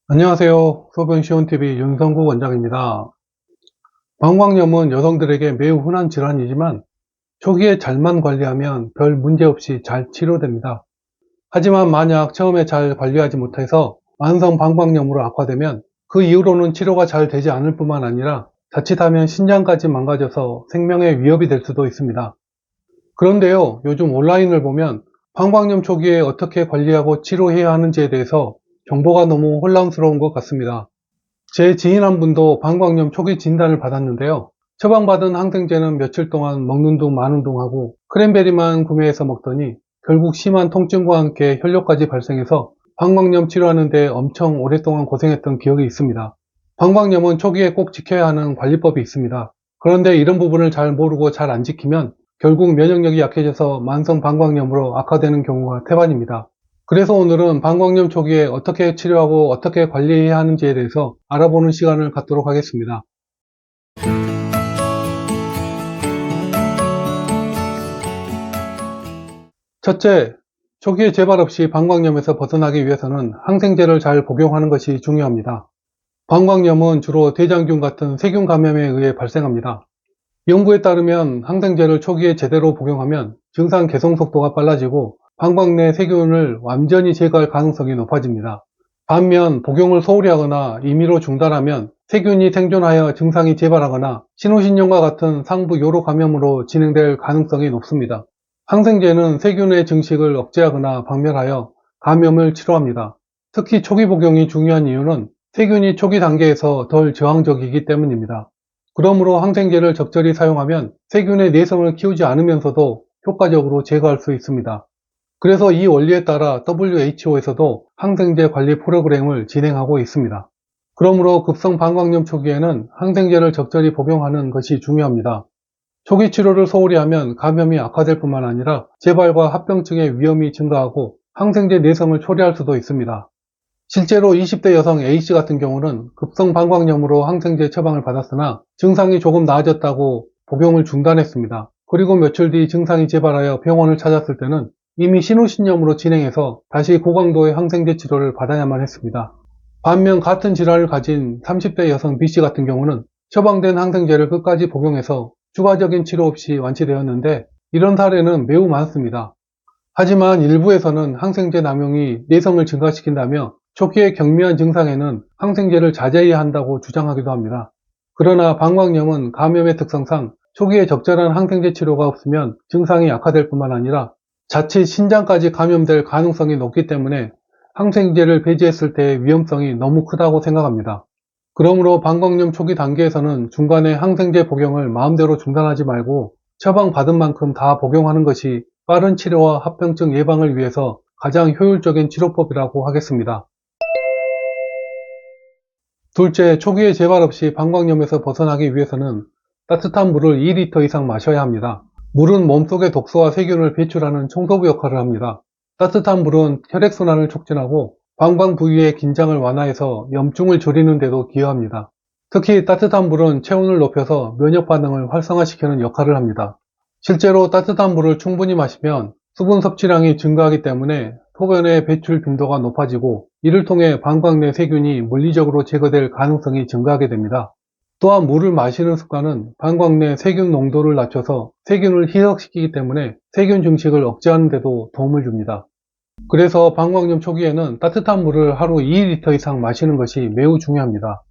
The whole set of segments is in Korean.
안녕하세요. 소변시온TV 윤성국 원장입니다. 방광염은 여성들에게 매우 흔한 질환이지만 초기에 잘만 관리하면 별 문제 없이 잘 치료됩니다. 하지만 만약 처음에 잘 관리하지 못해서 만성 방광염으로 악화되면 그 이후로는 치료가 잘 되지 않을 뿐만 아니라 자칫하면 신장까지 망가져서 생명에 위협이 될 수도 있습니다. 그런데요, 요즘 온라인을 보면 방광염 초기에 어떻게 관리하고 치료해야 하는지에 대해서 정보가 너무 혼란스러운 것 같습니다. 제 지인 한 분도 방광염 초기 진단을 받았는데요. 처방받은 항생제는 며칠 동안 먹는 둥 마는 둥 하고 크랜베리만 구매해서 먹더니 결국 심한 통증과 함께 혈뇨까지 발생해서 방광염 치료하는데 엄청 오랫동안 고생했던 기억이 있습니다. 방광염은 초기에 꼭 지켜야 하는 관리법이 있습니다. 그런데 이런 부분을 잘 모르고 잘 안 지키면 결국 면역력이 약해져서 만성 방광염으로 악화되는 경우가 태반입니다. 그래서 오늘은 방광염 초기에 어떻게 치료하고 어떻게 관리해야 하는지에 대해서 알아보는 시간을 갖도록 하겠습니다. 첫째, 초기에 재발 없이 방광염에서 벗어나기 위해서는 항생제를 잘 복용하는 것이 중요합니다. 방광염은 주로 대장균 같은 세균 감염에 의해 발생합니다. 연구에 따르면 항생제를 초기에 제대로 복용하면 증상 개선 속도가 빨라지고 방광 내 세균을 완전히 제거할 가능성이 높아집니다. 반면 복용을 소홀히 하거나 임의로 중단하면 세균이 생존하여 증상이 재발하거나 신우신염과 같은 상부 요로 감염으로 진행될 가능성이 높습니다. 항생제는 세균의 증식을 억제하거나 박멸하여 감염을 치료합니다. 특히 초기 복용이 중요한 이유는 세균이 초기 단계에서 덜 저항적이기 때문입니다. 그러므로 항생제를 적절히 사용하면 세균의 내성을 키우지 않으면서도 효과적으로 제거할 수 있습니다. 그래서 이 원리에 따라 WHO에서도 항생제 관리 프로그램을 진행하고 있습니다. 그러므로 급성 방광염 초기에는 항생제를 적절히 복용하는 것이 중요합니다. 초기 치료를 소홀히 하면 감염이 악화될 뿐만 아니라 재발과 합병증의 위험이 증가하고 항생제 내성을 초래할 수도 있습니다. 실제로 20대 여성 A씨 같은 경우는 급성 방광염으로 항생제 처방을 받았으나 증상이 조금 나아졌다고 복용을 중단했습니다. 그리고 며칠 뒤 증상이 재발하여 병원을 찾았을 때는 이미 신우신염으로 진행해서 다시 고강도의 항생제 치료를 받아야만 했습니다. 반면 같은 질환을 가진 30대 여성 B씨 같은 경우는 처방된 항생제를 끝까지 복용해서 추가적인 치료 없이 완치되었는데 이런 사례는 매우 많습니다. 하지만 일부에서는 항생제 남용이 내성을 증가시킨다며 초기의 경미한 증상에는 항생제를 자제해야 한다고 주장하기도 합니다. 그러나 방광염은 감염의 특성상 초기에 적절한 항생제 치료가 없으면 증상이 악화될 뿐만 아니라 자칫 신장까지 감염될 가능성이 높기 때문에 항생제를 배제했을 때의 위험성이 너무 크다고 생각합니다. 그러므로 방광염 초기 단계에서는 중간에 항생제 복용을 마음대로 중단하지 말고 처방받은 만큼 다 복용하는 것이 빠른 치료와 합병증 예방을 위해서 가장 효율적인 치료법이라고 하겠습니다. 둘째, 초기에 재발 없이 방광염에서 벗어나기 위해서는 따뜻한 물을 2리터 이상 마셔야 합니다. 물은 몸속의 독소와 세균을 배출하는 청소부 역할을 합니다. 따뜻한 물은 혈액순환을 촉진하고 방광 부위의 긴장을 완화해서 염증을 줄이는 데도 기여합니다. 특히 따뜻한 물은 체온을 높여서 면역 반응을 활성화시키는 역할을 합니다. 실제로 따뜻한 물을 충분히 마시면 수분 섭취량이 증가하기 때문에 소변의 배출 빈도가 높아지고 이를 통해 방광 내 세균이 물리적으로 제거될 가능성이 증가하게 됩니다. 또한 물을 마시는 습관은 방광 내 세균 농도를 낮춰서 세균을 희석시키기 때문에 세균 증식을 억제하는 데도 도움을 줍니다. 그래서 방광염 초기에는 따뜻한 물을 하루 2리터 이상 마시는 것이 매우 중요합니다.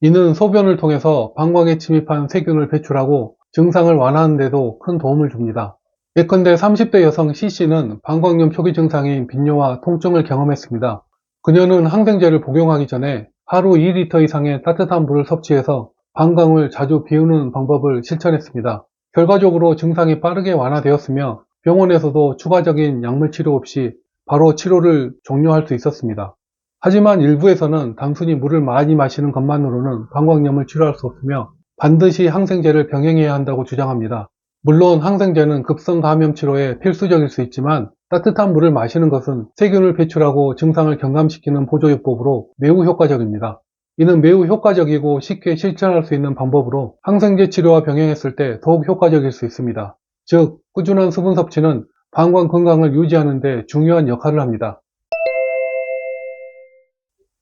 이는 소변을 통해서 방광에 침입한 세균을 배출하고 증상을 완화하는 데도 큰 도움을 줍니다. 예컨대 30대 여성 C씨는 방광염 초기 증상인 빈뇨와 통증을 경험했습니다. 그녀는 항생제를 복용하기 전에 하루 2리터 이상의 따뜻한 물을 섭취해서 방광을 자주 비우는 방법을 실천했습니다. 결과적으로 증상이 빠르게 완화되었으며 병원에서도 추가적인 약물 치료 없이 바로 치료를 종료할 수 있었습니다. 하지만 일부에서는 단순히 물을 많이 마시는 것만으로는 방광염을 치료할 수 없으며 반드시 항생제를 병행해야 한다고 주장합니다. 물론 항생제는 급성 감염 치료에 필수적일 수 있지만 따뜻한 물을 마시는 것은 세균을 배출하고 증상을 경감시키는 보조요법으로 매우 효과적입니다. 이는 매우 효과적이고 쉽게 실천할 수 있는 방법으로 항생제 치료와 병행했을 때 더욱 효과적일 수 있습니다. 즉, 꾸준한 수분 섭취는 방광 건강을 유지하는 데 중요한 역할을 합니다.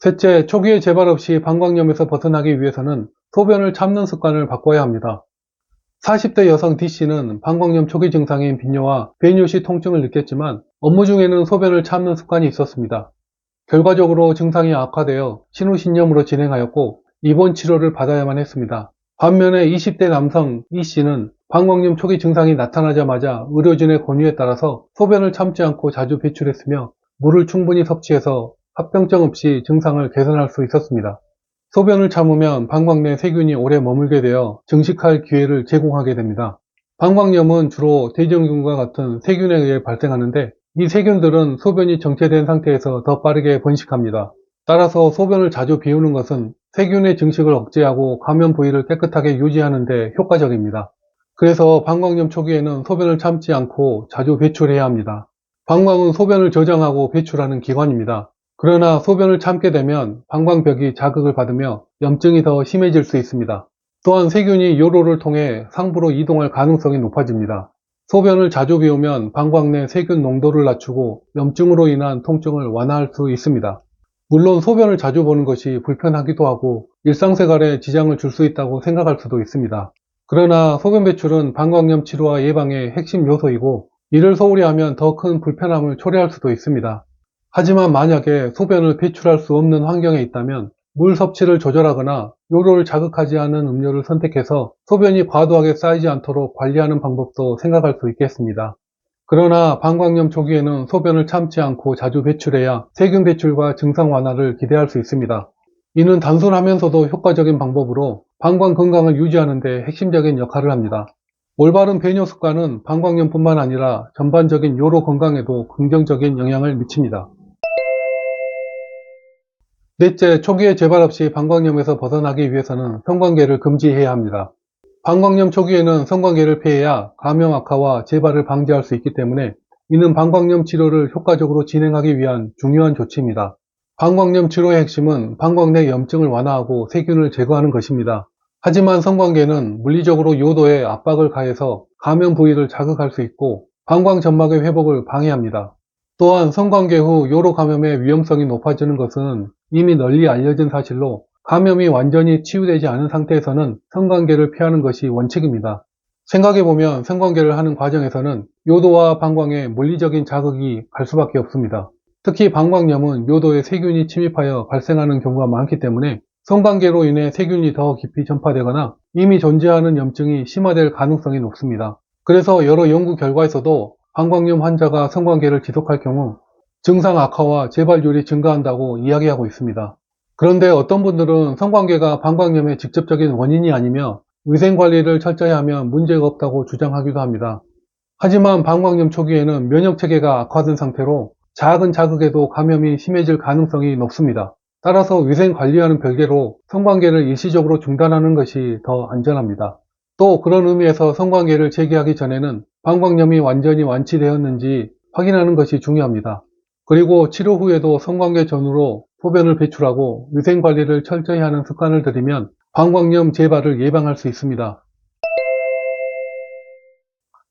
셋째, 초기에 재발 없이 방광염에서 벗어나기 위해서는 소변을 참는 습관을 바꿔야 합니다. 40대 여성 D씨는 방광염 초기 증상인 빈뇨와 배뇨 시 통증을 느꼈지만 업무 중에는 소변을 참는 습관이 있었습니다. 결과적으로 증상이 악화되어 신우신염으로 진행하였고 입원 치료를 받아야만 했습니다. 반면에 20대 남성 E씨는 방광염 초기 증상이 나타나자마자 의료진의 권유에 따라서 소변을 참지 않고 자주 배출했으며 물을 충분히 섭취해서 합병증 없이 증상을 개선할 수 있었습니다. 소변을 참으면 방광 내 세균이 오래 머물게 되어 증식할 기회를 제공하게 됩니다. 방광염은 주로 대장균과 같은 세균에 의해 발생하는데 이 세균들은 소변이 정체된 상태에서 더 빠르게 번식합니다. 따라서 소변을 자주 비우는 것은 세균의 증식을 억제하고 감염 부위를 깨끗하게 유지하는 데 효과적입니다. 그래서 방광염 초기에는 소변을 참지 않고 자주 배출해야 합니다. 방광은 소변을 저장하고 배출하는 기관입니다. 그러나 소변을 참게 되면 방광벽이 자극을 받으며 염증이 더 심해질 수 있습니다. 또한 세균이 요로를 통해 상부로 이동할 가능성이 높아집니다. 소변을 자주 비우면 방광 내 세균 농도를 낮추고 염증으로 인한 통증을 완화할 수 있습니다. 물론 소변을 자주 보는 것이 불편하기도 하고 일상생활에 지장을 줄 수 있다고 생각할 수도 있습니다. 그러나 소변 배출은 방광염 치료와 예방의 핵심 요소이고 이를 소홀히 하면 더 큰 불편함을 초래할 수도 있습니다. 하지만 만약에 소변을 배출할 수 없는 환경에 있다면 물 섭취를 조절하거나 요로를 자극하지 않은 음료를 선택해서 소변이 과도하게 쌓이지 않도록 관리하는 방법도 생각할 수 있겠습니다. 그러나 방광염 초기에는 소변을 참지 않고 자주 배출해야 세균 배출과 증상 완화를 기대할 수 있습니다. 이는 단순하면서도 효과적인 방법으로 방광 건강을 유지하는 데 핵심적인 역할을 합니다. 올바른 배뇨 습관은 방광염뿐만 아니라 전반적인 요로 건강에도 긍정적인 영향을 미칩니다. 넷째, 초기에 재발 없이 방광염에서 벗어나기 위해서는 성관계를 금지해야 합니다. 방광염 초기에는 성관계를 피해야 감염 악화와 재발을 방지할 수 있기 때문에 이는 방광염 치료를 효과적으로 진행하기 위한 중요한 조치입니다. 방광염 치료의 핵심은 방광 내 염증을 완화하고 세균을 제거하는 것입니다. 하지만 성관계는 물리적으로 요도에 압박을 가해서 감염 부위를 자극할 수 있고 방광 점막의 회복을 방해합니다. 또한 성관계 후 요로 감염의 위험성이 높아지는 것은 이미 널리 알려진 사실로 감염이 완전히 치유되지 않은 상태에서는 성관계를 피하는 것이 원칙입니다. 생각해보면 성관계를 하는 과정에서는 요도와 방광에 물리적인 자극이 갈 수밖에 없습니다. 특히 방광염은 요도에 세균이 침입하여 발생하는 경우가 많기 때문에 성관계로 인해 세균이 더 깊이 전파되거나 이미 존재하는 염증이 심화될 가능성이 높습니다. 그래서 여러 연구 결과에서도 방광염 환자가 성관계를 지속할 경우 증상 악화와 재발률이 증가한다고 이야기하고 있습니다. 그런데 어떤 분들은 성관계가 방광염의 직접적인 원인이 아니며 위생관리를 철저히 하면 문제가 없다고 주장하기도 합니다. 하지만 방광염 초기에는 면역체계가 악화된 상태로 작은 자극에도 감염이 심해질 가능성이 높습니다. 따라서 위생관리와는 별개로 성관계를 일시적으로 중단하는 것이 더 안전합니다. 또 그런 의미에서 성관계를 재개하기 전에는 방광염이 완전히 완치되었는지 확인하는 것이 중요합니다. 그리고 치료 후에도 성관계 전후로 소변을 배출하고 위생관리를 철저히 하는 습관을 들이면 방광염 재발을 예방할 수 있습니다.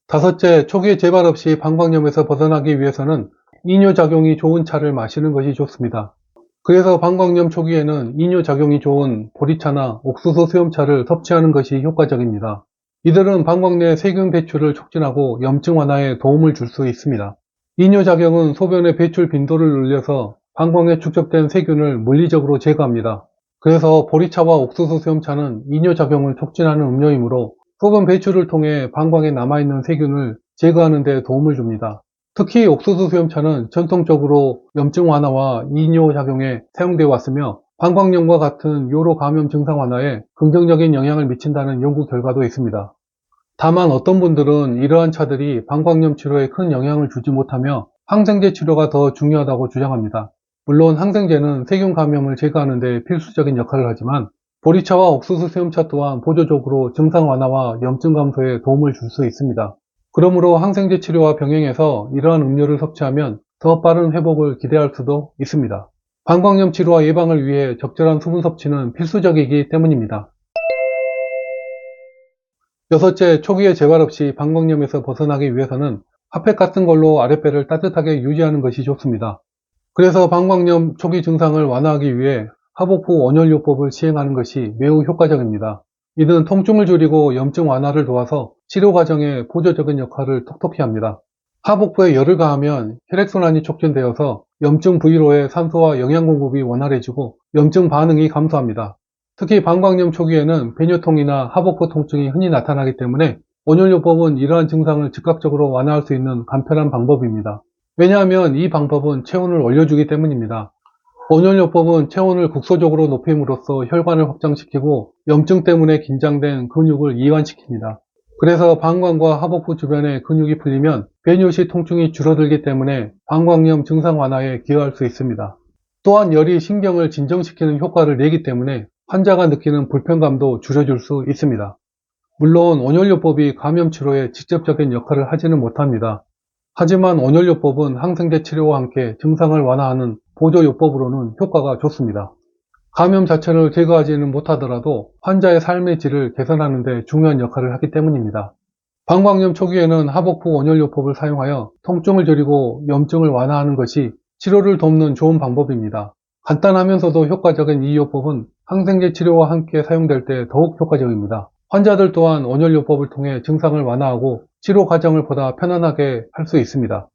다섯째, 초기에 재발 없이 방광염에서 벗어나기 위해서는 이뇨작용이 좋은 차를 마시는 것이 좋습니다. 그래서 방광염 초기에는 이뇨작용이 좋은 보리차나 옥수수 수염차를 섭취하는 것이 효과적입니다. 이들은 방광 내 세균 배출을 촉진하고 염증 완화에 도움을 줄 수 있습니다. 이뇨작용은 소변의 배출 빈도를 늘려서 방광에 축적된 세균을 물리적으로 제거합니다. 그래서 보리차와 옥수수 수염차는 이뇨작용을 촉진하는 음료이므로 소변 배출을 통해 방광에 남아있는 세균을 제거하는 데 도움을 줍니다. 특히 옥수수 수염차는 전통적으로 염증 완화와 이뇨작용에 사용되어 왔으며 방광염과 같은 요로 감염 증상 완화에 긍정적인 영향을 미친다는 연구 결과도 있습니다. 다만 어떤 분들은 이러한 차들이 방광염 치료에 큰 영향을 주지 못하며 항생제 치료가 더 중요하다고 주장합니다. 물론 항생제는 세균 감염을 제거하는 데 필수적인 역할을 하지만 보리차와 옥수수 수염차 또한 보조적으로 증상 완화와 염증 감소에 도움을 줄 수 있습니다. 그러므로 항생제 치료와 병행해서 이러한 음료를 섭취하면 더 빠른 회복을 기대할 수도 있습니다. 방광염 치료와 예방을 위해 적절한 수분 섭취는 필수적이기 때문입니다. 여섯째, 초기에 재발 없이 방광염에서 벗어나기 위해서는 핫팩 같은 걸로 아랫배를 따뜻하게 유지하는 것이 좋습니다. 그래서 방광염 초기 증상을 완화하기 위해 하복부 온열요법을 시행하는 것이 매우 효과적입니다. 이는 통증을 줄이고 염증 완화를 도와서 치료 과정에 보조적인 역할을 톡톡히 합니다. 하복부에 열을 가하면 혈액순환이 촉진되어서 염증 부위로의 산소와 영양 공급이 원활해지고 염증 반응이 감소합니다. 특히 방광염 초기에는 배뇨통이나 하복부 통증이 흔히 나타나기 때문에 온열요법은 이러한 증상을 즉각적으로 완화할 수 있는 간편한 방법입니다. 왜냐하면 이 방법은 체온을 올려주기 때문입니다. 온열요법은 체온을 국소적으로 높임으로써 혈관을 확장시키고 염증 때문에 긴장된 근육을 이완시킵니다. 그래서 방광과 하복부 주변의 근육이 풀리면 배뇨 시 통증이 줄어들기 때문에 방광염 증상 완화에 기여할 수 있습니다. 또한 열이 신경을 진정시키는 효과를 내기 때문에 환자가 느끼는 불편감도 줄여줄 수 있습니다. 물론 온열요법이 감염 치료에 직접적인 역할을 하지는 못합니다. 하지만 온열요법은 항생제 치료와 함께 증상을 완화하는 보조요법으로는 효과가 좋습니다. 감염 자체를 제거하지는 못하더라도 환자의 삶의 질을 개선하는 데 중요한 역할을 하기 때문입니다. 방광염 초기에는 하복부 온열요법을 사용하여 통증을 줄이고 염증을 완화하는 것이 치료를 돕는 좋은 방법입니다. 간단하면서도 효과적인 이 요법은 항생제 치료와 함께 사용될 때 더욱 효과적입니다. 환자들 또한 온열요법을 통해 증상을 완화하고 치료 과정을 보다 편안하게 할 수 있습니다.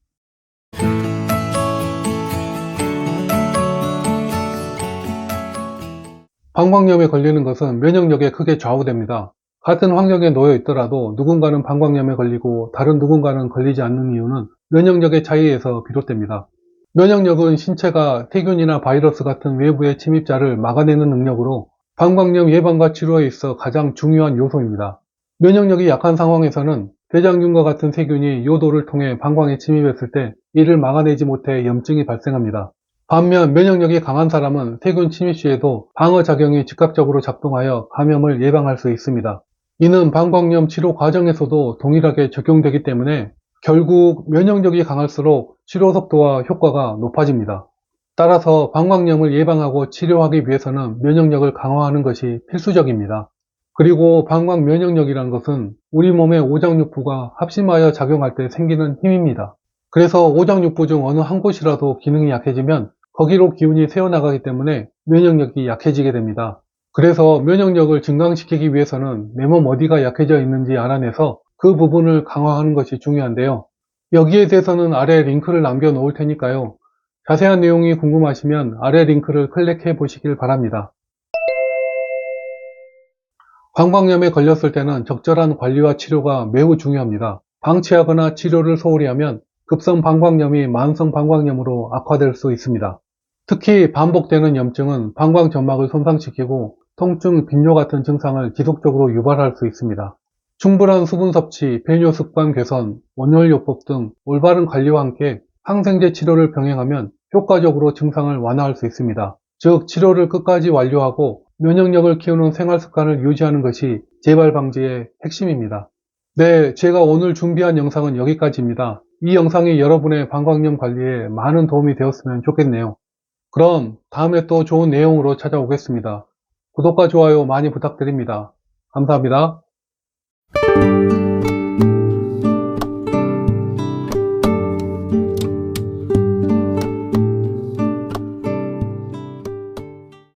방광염에 걸리는 것은 면역력에 크게 좌우됩니다. 같은 환경에 놓여 있더라도 누군가는 방광염에 걸리고 다른 누군가는 걸리지 않는 이유는 면역력의 차이에서 비롯됩니다. 면역력은 신체가 세균이나 바이러스 같은 외부의 침입자를 막아내는 능력으로 방광염 예방과 치료에 있어 가장 중요한 요소입니다. 면역력이 약한 상황에서는 대장균과 같은 세균이 요도를 통해 방광에 침입했을 때 이를 막아내지 못해 염증이 발생합니다. 반면 면역력이 강한 사람은 세균 침입 시에도 방어작용이 즉각적으로 작동하여 감염을 예방할 수 있습니다. 이는 방광염 치료 과정에서도 동일하게 적용되기 때문에 결국 면역력이 강할수록 치료 속도와 효과가 높아집니다. 따라서 방광염을 예방하고 치료하기 위해서는 면역력을 강화하는 것이 필수적입니다. 그리고 방광 면역력이란 것은 우리 몸의 오장육부가 합심하여 작용할 때 생기는 힘입니다. 그래서 오장육부 중 어느 한 곳이라도 기능이 약해지면 거기로 기운이 새어나가기 때문에 면역력이 약해지게 됩니다. 그래서 면역력을 증강시키기 위해서는 내 몸 어디가 약해져 있는지 알아내서 그 부분을 강화하는 것이 중요한데요. 여기에 대해서는 아래 링크를 남겨 놓을 테니까요. 자세한 내용이 궁금하시면 아래 링크를 클릭해 보시길 바랍니다. 방광염에 걸렸을 때는 적절한 관리와 치료가 매우 중요합니다. 방치하거나 치료를 소홀히 하면 급성 방광염이 만성 방광염으로 악화될 수 있습니다. 특히 반복되는 염증은 방광 점막을 손상시키고 통증, 빈뇨 같은 증상을 지속적으로 유발할 수 있습니다. 충분한 수분 섭취, 배뇨 습관 개선, 온열요법 등 올바른 관리와 함께 항생제 치료를 병행하면 효과적으로 증상을 완화할 수 있습니다. 즉, 치료를 끝까지 완료하고 면역력을 키우는 생활 습관을 유지하는 것이 재발 방지의 핵심입니다. 네, 제가 오늘 준비한 영상은 여기까지입니다. 이 영상이 여러분의 방광염 관리에 많은 도움이 되었으면 좋겠네요. 그럼 다음에 또 좋은 내용으로 찾아오겠습니다. 구독과 좋아요 많이 부탁드립니다. 감사합니다.